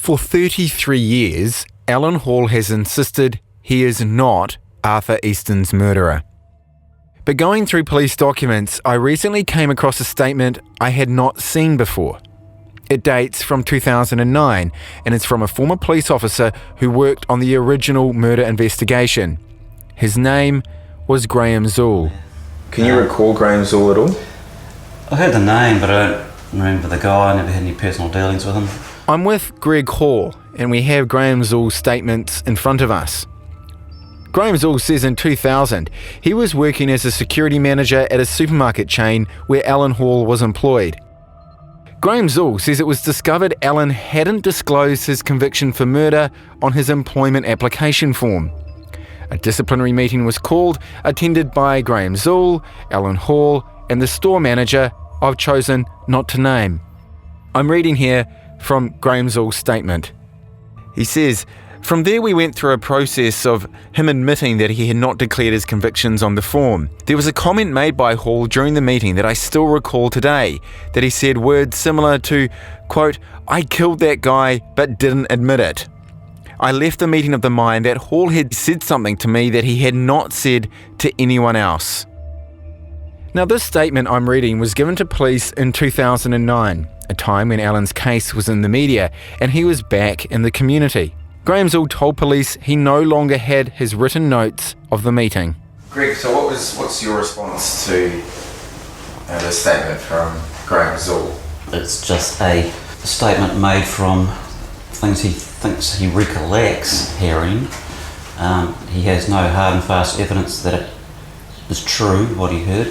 For 33 years, Alan Hall has insisted he is not Arthur Easton's murderer. But going through police documents, I recently came across a statement I had not seen before. It dates from 2009 and it's from a former police officer who worked on the original murder investigation. His name was Graham Zool. Can you recall Graham Zool at all? I heard the name, but I don't remember the guy. I never had any personal dealings with him. I'm with Greg Hall, and we have Graham Zool's statements in front of us. Graham Zool says in 2000, he was working as a security manager at a supermarket chain where Alan Hall was employed. Graham Zool says it was discovered Alan hadn't disclosed his conviction for murder on his employment application form. A disciplinary meeting was called, attended by Graham Zool, Alan Hall, and the store manager I've chosen not to name. I'm reading here from Graham Zool's statement. He says, "From there we went through a process of him admitting that he had not declared his convictions on the form. There was a comment made by Hall during the meeting that I still recall today, that he said words similar to, quote, 'I killed that guy but didn't admit it.' I left the meeting of the mind that Hall had said something to me that he had not said to anyone else." Now this statement I'm reading was given to police in 2009, a time when Alan's case was in the media and he was back in the community. Graham Zool told police he no longer had his written notes of the meeting. Greg, so what's your response to this statement from Graham Zool? It's just a statement made from things he thinks he recollects hearing. He has no hard and fast evidence that it is true, what he heard.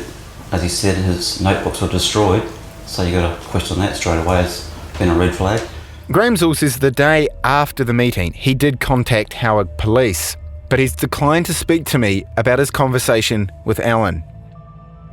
As he said, his notebooks were destroyed, so you got to question that straight away. It's been a red flag. Graham Zool says the day after the meeting, he did contact Howard Police, but he's declined to speak to me about his conversation with Alan.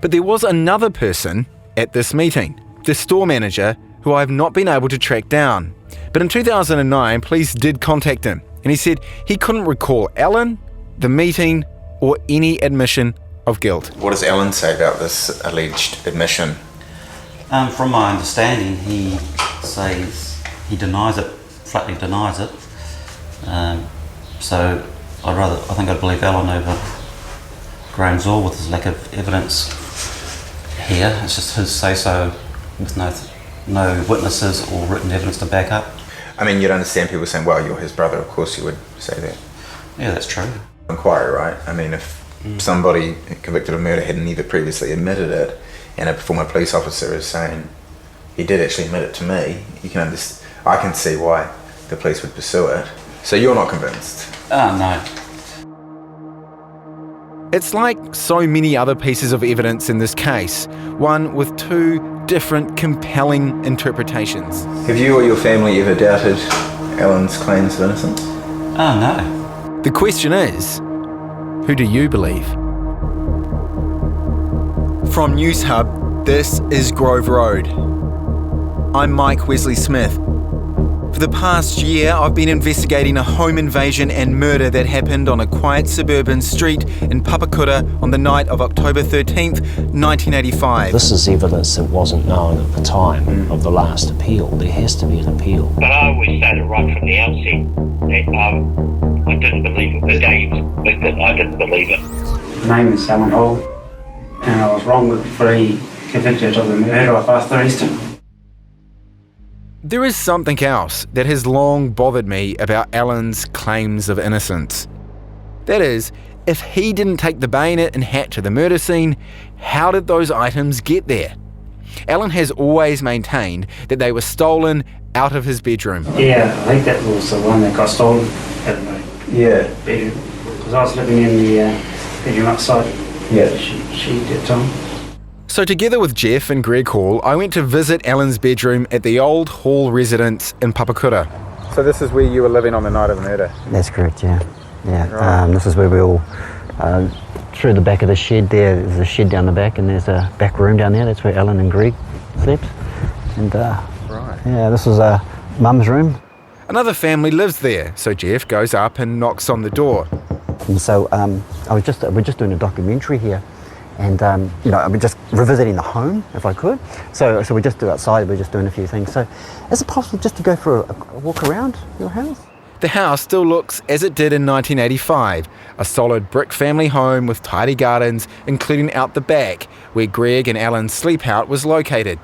But there was another person at this meeting, the store manager, who I've not been able to track down. But in 2009, police did contact him, and he said he couldn't recall Alan, the meeting, or any admission of guilt. What does Alan say about this alleged admission? From my understanding, he says he denies it, flatly denies it. So I think I'd believe Alan over Graham Zool with his lack of evidence here. It's just his say-so with no witnesses or written evidence to back up. I mean, you'd understand people saying, well, you're his brother, of course you would say that. Yeah, that's true. Inquiry, right? I mean, if somebody convicted of murder had neither previously admitted it, and a former police officer is saying, he did actually admit it to me, I can see why the police would pursue it. So you're not convinced? No. It's like so many other pieces of evidence in this case, one with two different compelling interpretations. Have you or your family ever doubted Alan's claims of innocence? Oh, no. The question is, who do you believe? From Newshub, this is Grove Road. I'm Mike Wesley Smith. For the past year, I've been investigating a home invasion and murder that happened on a quiet suburban street in Pakeha on the night of October 13th, 1985. This is evidence that wasn't known at the time of the last appeal. There has to be an appeal. But I always stated right from the outset that I didn't believe it. The day he was convicted, I didn't believe it. My name is Alan Hall, and I was wrongfully convicted of the murder of Arthur Easton. There is something else that has long bothered me about Alan's claims of innocence. That is, if he didn't take the bayonet and hat to the murder scene, how did those items get there? Alan has always maintained that they were stolen out of his bedroom. Yeah, I think that was the one that got stolen out of my bedroom. Because I was living in the bedroom outside. Yeah. She did, Tom. So together with Jeff and Greg Hall, I went to visit Alan's bedroom at the old Hall residence in Pakeha. So this is where you were living on the night of the murder? That's correct, yeah. Right. This is where we all, through the back of the shed there's a shed down the back and there's a back room down there. That's where Alan and Greg slept. And right. Yeah, this was Mum's room. Another family lives there, so Jeff goes up and knocks on the door. And so we're just doing a documentary here, And I'd be just revisiting the home if I could. So we just do outside. We're just doing a few things. So, is it possible just to go for a walk around your house? The house still looks as it did in 1985, a solid brick family home with tidy gardens, including out the back, where Greg and Alan's sleep out was located.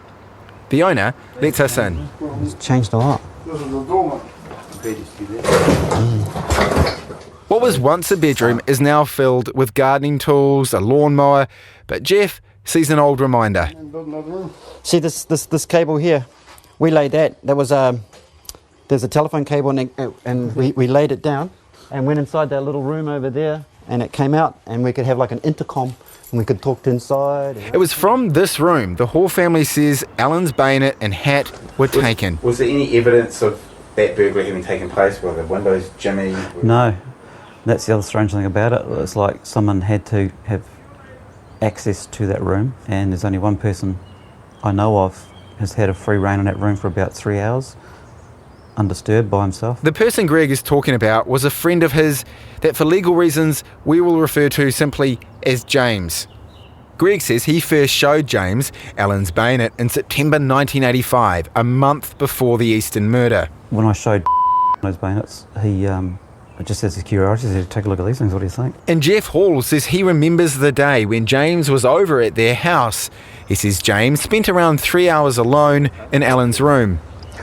The owner lets us in. It's changed a lot. What was once a bedroom is now filled with gardening tools, a lawnmower, but Jeff sees an old reminder. See this cable here? We laid that. That was there's a telephone cable and we laid it down and went inside that little room over there, and it came out and we could have like an intercom and we could talk to inside. It was from this room the Hall family says Alan's bayonet and hat were taken. Was there any evidence of that burglary having taken place? Were the windows jimmy? No, that's the other strange thing about it. It's like someone had to have access to that room, and there's only one person I know of has had a free rein in that room for about 3 hours, undisturbed by himself. The person Greg is talking about was a friend of his that for legal reasons we will refer to simply as James. Greg says he first showed James Alan's bayonet in September 1985, a month before the Easton murder. When I showed those bayonets, he just as a curiosity, he said, take a look at these things, what do you think? And Jeff Hall says he remembers the day when James was over at their house. He says James spent around 3 hours alone in Alan's room.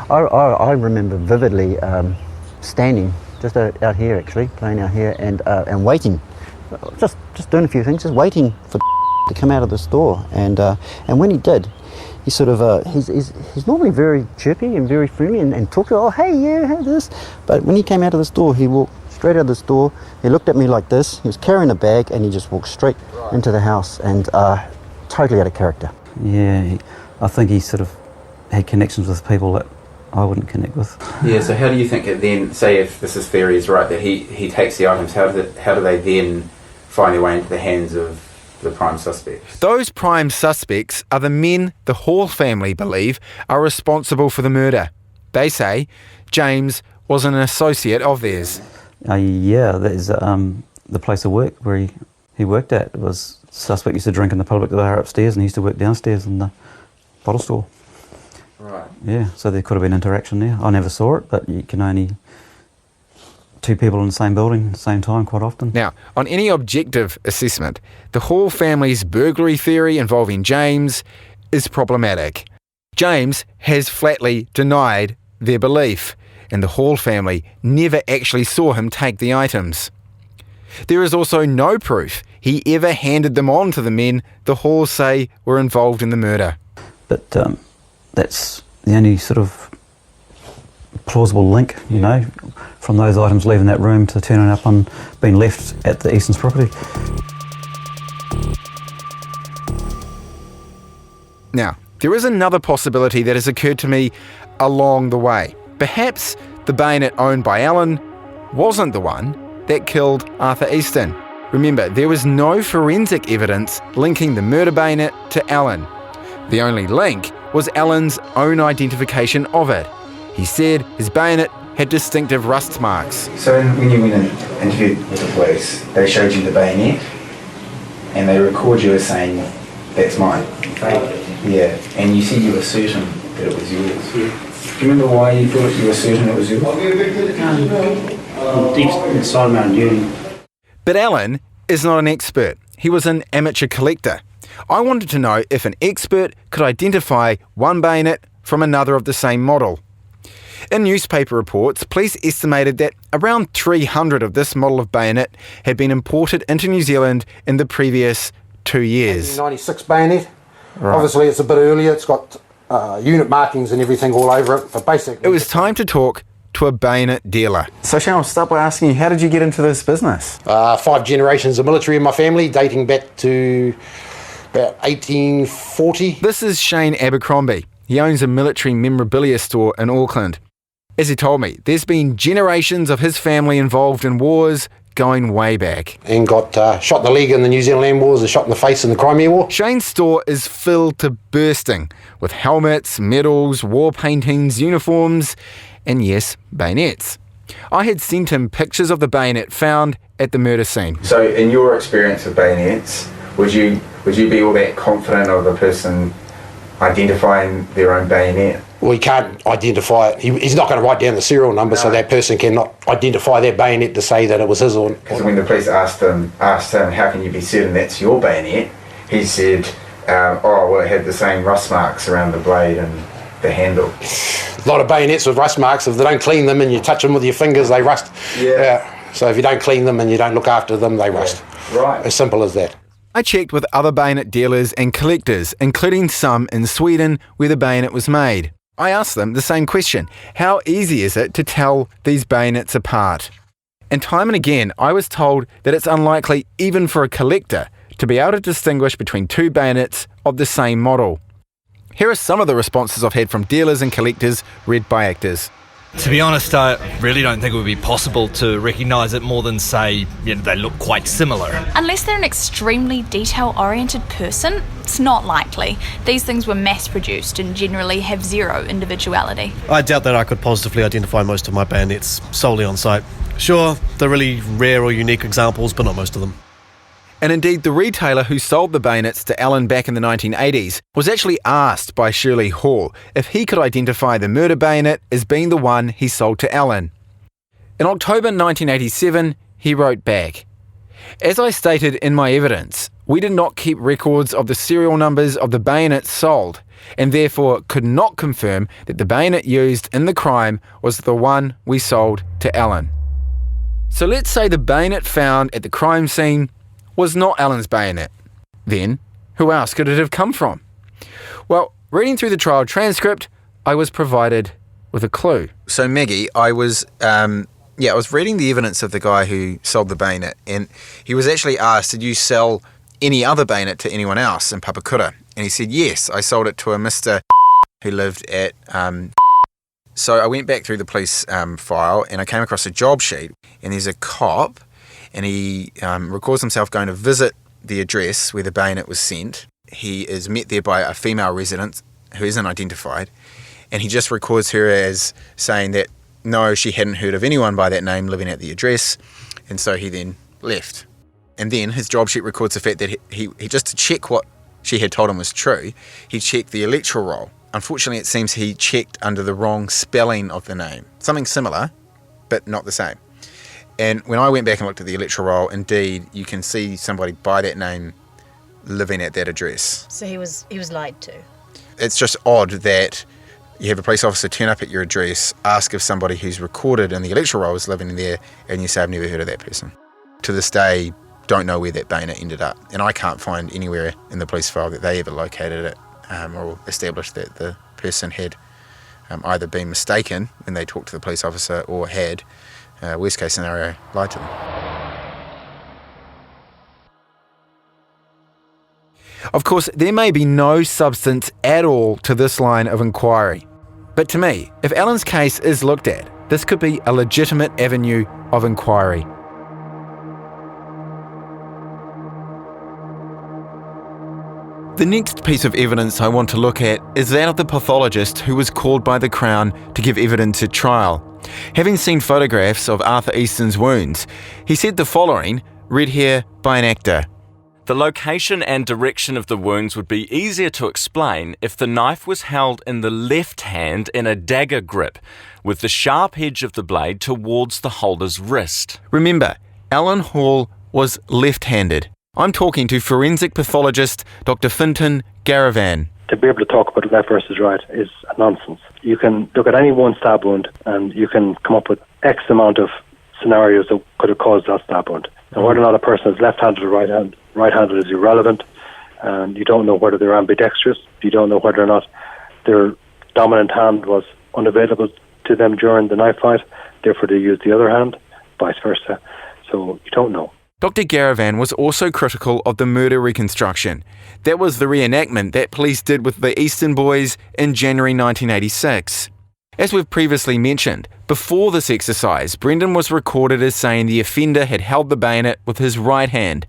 I remember vividly standing just out here, actually, playing out here and waiting, just doing a few things, just waiting for to come out of the store. And when he did, he sort of he's normally very chirpy and very friendly and talked to, oh hey, yeah, hey this. But when he came out of the store, he walked straight out of the store. He looked at me like this. He was carrying a bag and he just walked straight into the house and totally out of character. Yeah, I think he sort of had connections with people that I wouldn't connect with. Yeah, so how do you think it then, say if this theory is right, that he takes the items, how do they then find their way into the hands of the prime suspects? Those prime suspects are the men the Hall family believe are responsible for the murder. They say James was an associate of theirs. Yeah, that is the place of work where he worked at. It was suspect used to drink in the public bar upstairs and he used to work downstairs in the bottle store. Right. Yeah, so there could have been interaction there. I never saw it, but you can only two people in the same building at the same time quite often. Now, on any objective assessment, the Hall family's burglary theory involving James is problematic. James has flatly denied their belief, and the Hall family never actually saw him take the items. There is also no proof he ever handed them on to the men the Halls say were involved in the murder. But that's the only sort of plausible link, you know, from those items leaving that room to turning up on being left at the Easton's property. Now, there is another possibility that has occurred to me along the way. Perhaps the bayonet owned by Alan wasn't the one that killed Arthur Easton. Remember, there was no forensic evidence linking the murder bayonet to Alan. The only link was Alan's own identification of it. He said his bayonet had distinctive rust marks. So when you went and interviewed with the police, they showed you the bayonet and they record you as saying, that's mine. Yeah, and you said you were certain that it was yours. Yeah. Do you remember why you thought you were certain it was yours? Deep inside my duty. But Alan is not an expert. He was an amateur collector. I wanted to know if an expert could identify one bayonet from another of the same model. In newspaper reports, police estimated that around 300 of this model of bayonet had been imported into New Zealand in the previous 2 years. 1996 bayonet. Right. Obviously it's a bit earlier, it's got unit markings and everything all over it, but basically... It was time to talk to a bayonet dealer. So Shane, I'll start by asking you, how did you get into this business? 5 generations of military in my family, dating back to about 1840. This is Shane Abercrombie. He owns a military memorabilia store in Auckland. As he told me, there's been generations of his family involved in wars going way back. And got shot in the leg in the New Zealand Land Wars and shot in the face in the Crimea War. Shane's store is filled to bursting with helmets, medals, war paintings, uniforms, and yes, bayonets. I had sent him pictures of the bayonet found at the murder scene. So in your experience of bayonets, would you be all that confident of the person identifying their own bayonet? Well, he can't identify it. He's not going to write down the serial number, so that person cannot identify that bayonet to say that it was his. Because when the police asked him, how can you be certain that's your bayonet? He said, it had the same rust marks around the blade and the handle. A lot of bayonets with rust marks, if they don't clean them and you touch them with your fingers, they rust. Yeah. So if you don't clean them and you don't look after them, they rust. Right. As simple as that. I checked with other bayonet dealers and collectors, including some in Sweden where the bayonet was made. I asked them the same question: how easy is it to tell these bayonets apart? And time and again, I was told that it's unlikely, even for a collector, to be able to distinguish between two bayonets of the same model. Here are some of the responses I've had from dealers and collectors read by actors. To be honest, I really don't think it would be possible to recognise it more than say, they look quite similar. Unless they're an extremely detail-oriented person, it's not likely. These things were mass-produced and generally have zero individuality. I doubt that I could positively identify most of my bayonets solely on sight. Sure, they're really rare or unique examples, but not most of them. And indeed, the retailer who sold the bayonets to Alan back in the 1980s was actually asked by Shirley Hall if he could identify the murder bayonet as being the one he sold to Alan. In October 1987, he wrote back, "As I stated in my evidence, we did not keep records of the serial numbers of the bayonets sold, and therefore could not confirm that the bayonet used in the crime was the one we sold to Alan." So let's say the bayonet found at the crime scene was not Alan's bayonet. Then, who else could it have come from? Well, reading through the trial transcript, I was provided with a clue. So Maggie, I was reading the evidence of the guy who sold the bayonet, and he was actually asked, did you sell any other bayonet to anyone else in Papakura? And he said, yes, I sold it to a Mr who lived at... So I went back through the police file, and I came across a job sheet, and there's a cop, and he records himself going to visit the address where the bayonet was sent. He is met there by a female resident who isn't identified, and he just records her as saying that no, she hadn't heard of anyone by that name living at the address, and so he then left. And then his job sheet records the fact that he just to check what she had told him was true, he checked the electoral roll. Unfortunately, it seems he checked under the wrong spelling of the name. Something similar, but not the same. And when I went back and looked at the electoral roll, indeed, you can see somebody by that name living at that address. So he was lied to. It's just odd that you have a police officer turn up at your address, ask if somebody who's recorded in the electoral roll is living there, and you say, I've never heard of that person. To this day, don't know where that bayonet ended up. And I can't find anywhere in the police file that they ever located it or established that the person had either been mistaken when they talked to the police officer or had, worst case scenario, lied to them. Of course, there may be no substance at all to this line of inquiry. But to me, if Alan's case is looked at, this could be a legitimate avenue of inquiry. The next piece of evidence I want to look at is that of the pathologist who was called by the Crown to give evidence at trial. Having seen photographs of Arthur Easton's wounds, he said the following, read here by an actor. The location and direction of the wounds would be easier to explain if the knife was held in the left hand in a dagger grip, with the sharp edge of the blade towards the holder's wrist. Remember, Alan Hall was left-handed. I'm talking to forensic pathologist Dr. Fintan Garavan. To be able to talk about left versus right is a nonsense. You can look at any one stab wound and you can come up with X amount of scenarios that could have caused that stab wound. And whether or not a person is left-handed or right-handed is irrelevant. And you don't know whether they're ambidextrous. You don't know whether or not their dominant hand was unavailable to them during the knife fight. Therefore, they used the other hand, vice versa. So you don't know. Dr. Garavan was also critical of the murder reconstruction. That was the reenactment that police did with the Easton boys in January 1986. As we've previously mentioned, before this exercise, Brendan was recorded as saying the offender had held the bayonet with his right hand.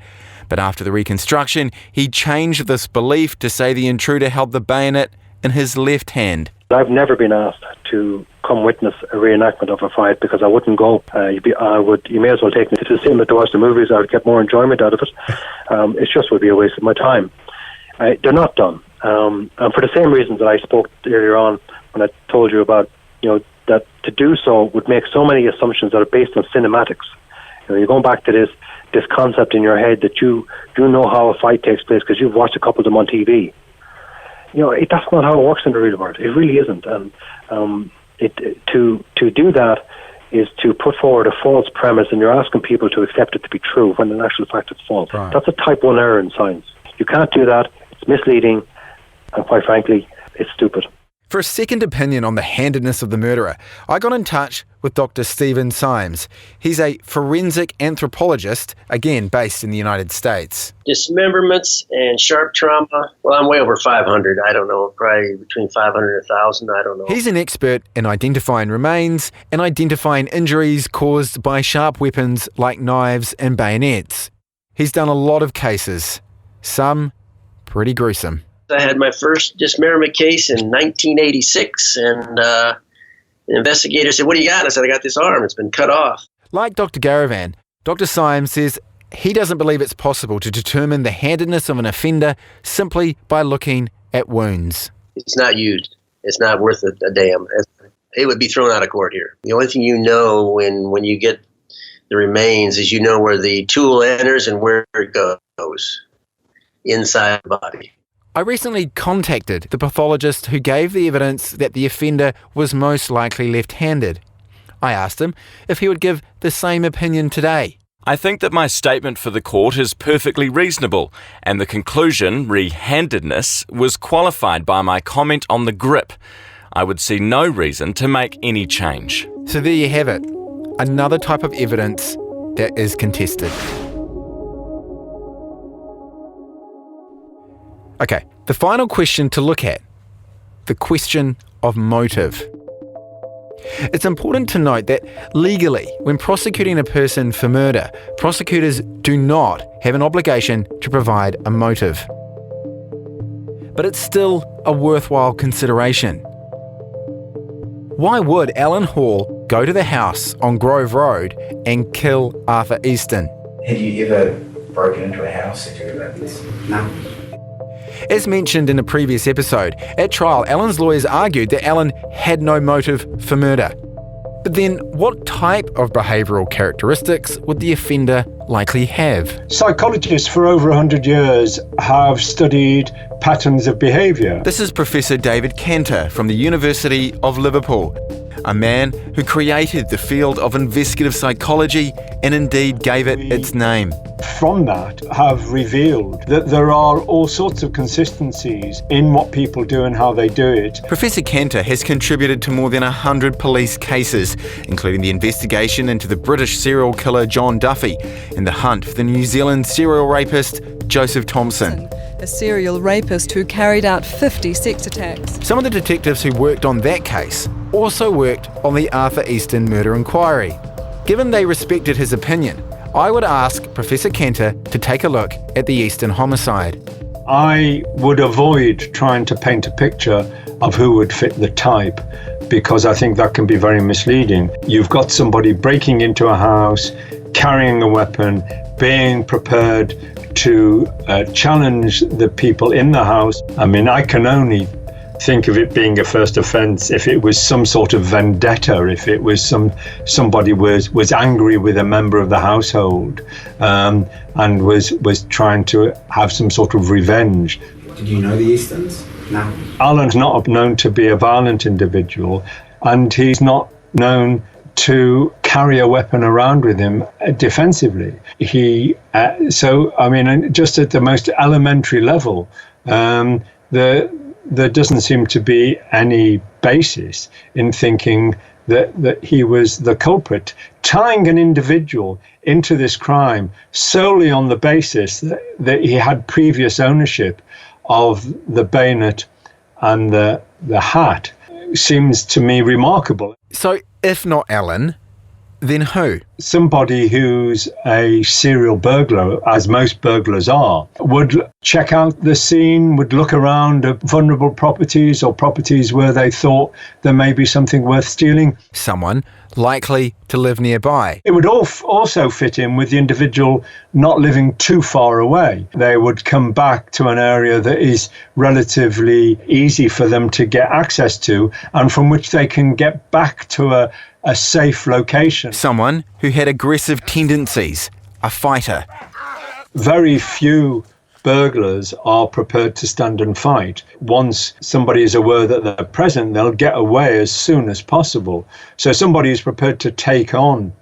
But after the reconstruction, he changed this belief to say the intruder held the bayonet in his left hand. I've never been asked to come witness a reenactment of a fight, because I wouldn't go. You may as well take me to the cinema to watch the movies. I would get more enjoyment out of it. It just would be a waste of my time. They're not done. And for the same reasons that I spoke earlier on when I told you about, that to do so would make so many assumptions that are based on cinematics. You're going back to this concept in your head that you know how a fight takes place because you've watched a couple of them on TV. That's not how it works in the real world. It really isn't. And to do that is to put forward a false premise, and you're asking people to accept it to be true when in actual fact it's false. Right. That's a type 1 error in science. You can't do that. It's misleading, and quite frankly, it's stupid. For a second opinion on the handedness of the murderer, I got in touch with Dr. Stephen Symes. He's a forensic anthropologist, again based in the United States. Dismemberments and sharp trauma, well, I'm way over 500. I don't know, probably between 500 and 1,000, I don't know. He's an expert in identifying remains and identifying injuries caused by sharp weapons like knives and bayonets. He's done a lot of cases, some pretty gruesome. I had my first dismemberment case in 1986, and the investigator said, "What do you got?" And I said, "I got this arm. It's been cut off." Like Dr. Garavan, Dr. Symes says he doesn't believe it's possible to determine the handedness of an offender simply by looking at wounds. It's not used. It's not worth a damn. It would be thrown out of court here. The only thing you know when you get the remains is where the tool enters and where it goes inside the body. I recently contacted the pathologist who gave the evidence that the offender was most likely left-handed. I asked him if he would give the same opinion today. I think that my statement for the court is perfectly reasonable, and the conclusion, re-handedness, was qualified by my comment on the grip. I would see no reason to make any change. So there you have it, another type of evidence that is contested. Okay, the final question to look at, the question of motive. It's important to note that legally, when prosecuting a person for murder, prosecutors do not have an obligation to provide a motive. But it's still a worthwhile consideration. Why would Alan Hall go to the house on Grove Road and kill Arthur Easton? Had you ever broken into a house? Did you ever do this? No. As mentioned in a previous episode, at trial, Alan's lawyers argued that Alan had no motive for murder. But then, what type of behavioural characteristics would the offender likely have? Psychologists for over 100 years have studied patterns of behaviour. This is Professor David Cantor from the University of Liverpool, a man who created the field of investigative psychology and indeed gave it its name. From that have revealed that there are all sorts of consistencies in what people do and how they do it. Professor Cantor has contributed to more than 100 police cases, including the investigation into the British serial killer John Duffy and the hunt for the New Zealand serial rapist Joseph Thompson. A serial rapist who carried out 50 sex attacks. Some of the detectives who worked on that case also worked on the Arthur Easton murder inquiry. Given they respected his opinion, I would ask Professor Cantor to take a look at the Easton homicide. I would avoid trying to paint a picture of who would fit the type, because I think that can be very misleading. You've got somebody breaking into a house, carrying a weapon, being prepared to challenge the people in the house. I mean, I can only think of it being a first offence if it was some sort of vendetta, if it was somebody was angry with a member of the household and was trying to have some sort of revenge. Did you know the Eastons? No. Alan's not known to be a violent individual, and he's not known to carry a weapon around with him defensively. Just at the most elementary level, there doesn't seem to be any basis in thinking that he was the culprit. Tying an individual into this crime solely on the basis that he had previous ownership of the bayonet and the hat seems to me remarkable. So if not Alan, then who? somebody who's a serial burglar, as most burglars are, would check out the scene, would look around at vulnerable properties or properties where they thought there may be something worth stealing. Someone likely to live nearby. It would also fit in with the individual not living too far away. They would come back to an area that is relatively easy for them to get access to and from which they can get back to a safe location. Someone who had aggressive tendencies, a fighter. Very few burglars are prepared to stand and fight. Once somebody is aware that they're present, they'll get away as soon as possible. So somebody is prepared to take on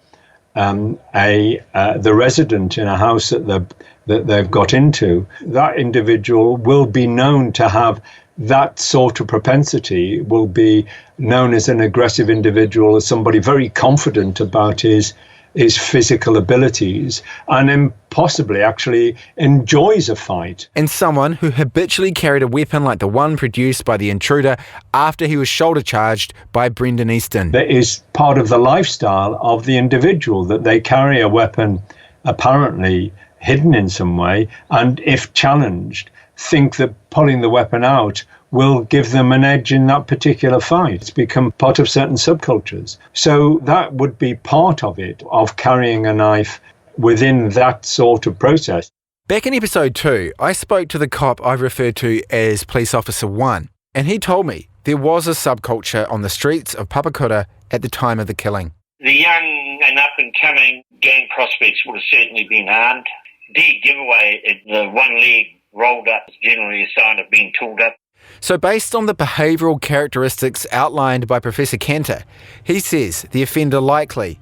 the resident in a house that they've got into. That individual will be known to have that sort of propensity, will be known as an aggressive individual, as somebody very confident about his physical abilities, and then possibly actually enjoys a fight. And someone who habitually carried a weapon like the one produced by the intruder after he was shoulder charged by Mr Easton. That is part of the lifestyle of the individual, that they carry a weapon apparently hidden in some way, and if challenged, think that pulling the weapon out will give them an edge in that particular fight. It's become part of certain subcultures. So that would be part of it, of carrying a knife within that sort of process. Back in episode 2, I spoke to the cop I referred to as Police Officer 1, and he told me there was a subculture on the streets of Pakeha at the time of the killing. The young and up-and-coming gang prospects would have certainly been armed. Dead giveaway, the one leg rolled up is generally a sign of being tooled up. So based on the behavioural characteristics outlined by Professor Cantor, he says the offender likely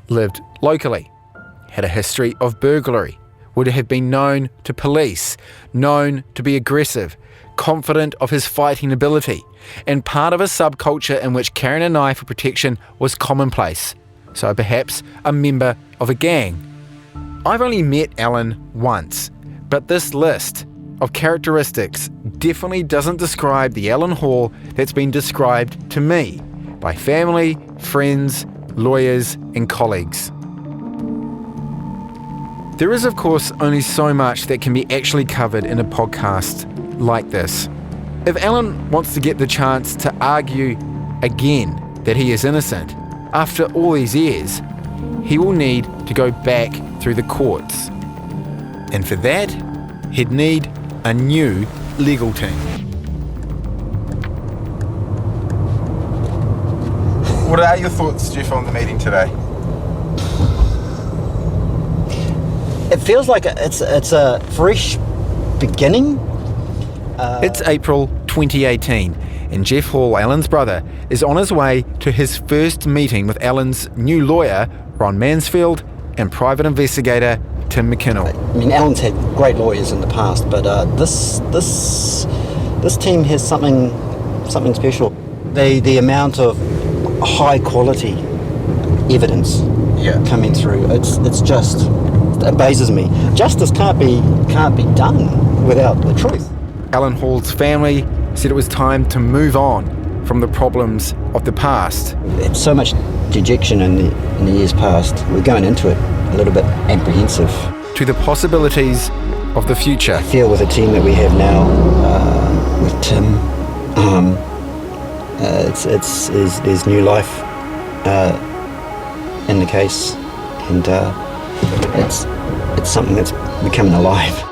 lived locally, had a history of burglary, would have been known to police, known to be aggressive, confident of his fighting ability, and part of a subculture in which carrying a knife for protection was commonplace, so perhaps a member of a gang. I've only met Alan once, but this list of characteristics definitely doesn't describe the Alan Hall that's been described to me by family, friends, lawyers and colleagues. There is, of course, only so much that can be actually covered in a podcast like this. If Alan wants to get the chance to argue again that he is innocent, after all these years, he will need to go back through the courts. And for that, he'd need a new legal team. What are your thoughts, Jeff, on the meeting today? It feels like it's a fresh beginning. It's April 2018, and Jeff Hall, Alan's brother, is on his way to his first meeting with Alan's new lawyer, Ron Mansfield, and private investigator, Tim McKinnell. I mean, Alan's had great lawyers in the past, but this team has something special. The amount of high quality evidence coming through, it amazes me. Justice can't be done without the truth. Alan Hall's family said it was time to move on from the problems of the past. It's so much dejection in the years past. We're going into it a little bit apprehensive. To the possibilities of the future. I feel with the team that we have now, with Tim, there's new life in the case, and it's something that's becoming alive.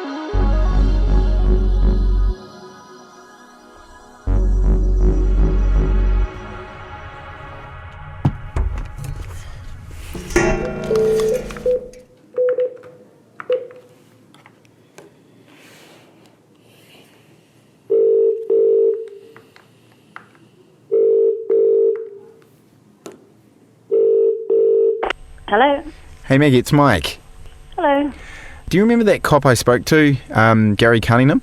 Hello. Hey Maggie, it's Mike. Hello. Do you remember that cop I spoke to, Gary Cunningham?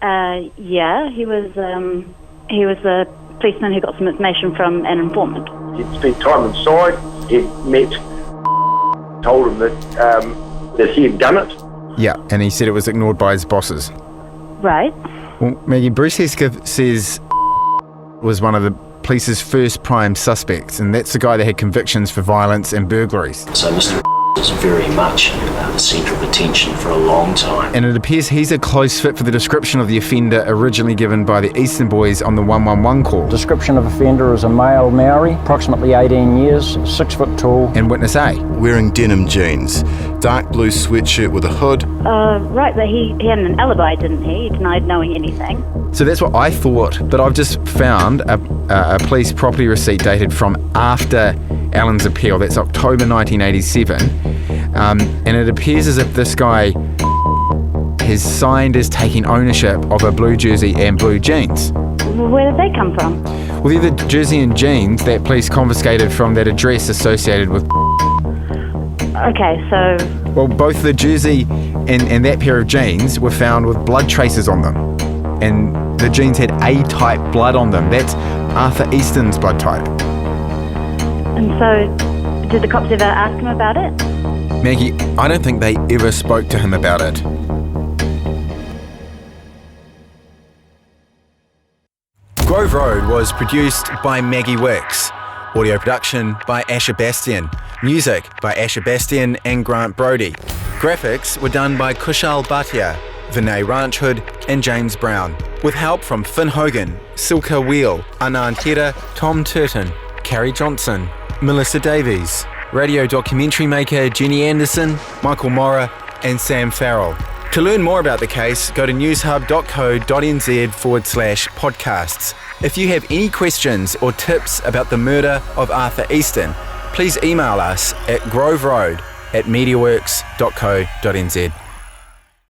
Yeah, he was a policeman who got some information from an informant. He'd spent time inside. He'd met, told him that he had done it. Yeah, and he said it was ignored by his bosses. Right. Well, Maggie, Bruce Hesker says was one of the police's first prime suspects, and that's the guy that had convictions for violence and burglaries. So Mr is very much the centre of attention for a long time. And it appears he's a close fit for the description of the offender originally given by the Easton boys on the 111 call. Description of offender is a male Maori, approximately 18 years, 6 foot tall. And witness A. Wearing denim jeans, dark blue sweatshirt with a hood. Right, but he had an alibi, didn't he? He denied knowing anything. So that's what I thought, but I've just found a police property receipt dated from after Allen's appeal. That's October 1987. And it appears as if this guy has signed as taking ownership of a blue jersey and blue jeans. Well, where did they come from? Well, they're the jersey and jeans that police confiscated from that address associated with... Okay, so... Well, both the jersey and that pair of jeans were found with blood traces on them. And the jeans had A-type blood on them. That's Arthur Easton's blood type. And so, did the cops ever ask him about it? Maggie, I don't think they ever spoke to him about it. Grove Road was produced by Maggie Wicks. Audio production by Asher Bastian. Music by Asher Bastian and Grant Brody. Graphics were done by Kushal Bhatia, Vinay Ranchhood and James Brown, with help from Finn Hogan, Silka Wheel, Anand Heda, Tom Turton, Carrie Johnson, Melissa Davies, radio documentary maker Jenny Anderson, Michael Mora and Sam Farrell. To learn more about the case, go to newshub.co.nz/podcasts. If you have any questions or tips about the murder of Arthur Easton, please email us at groveroad@mediaworks.co.nz.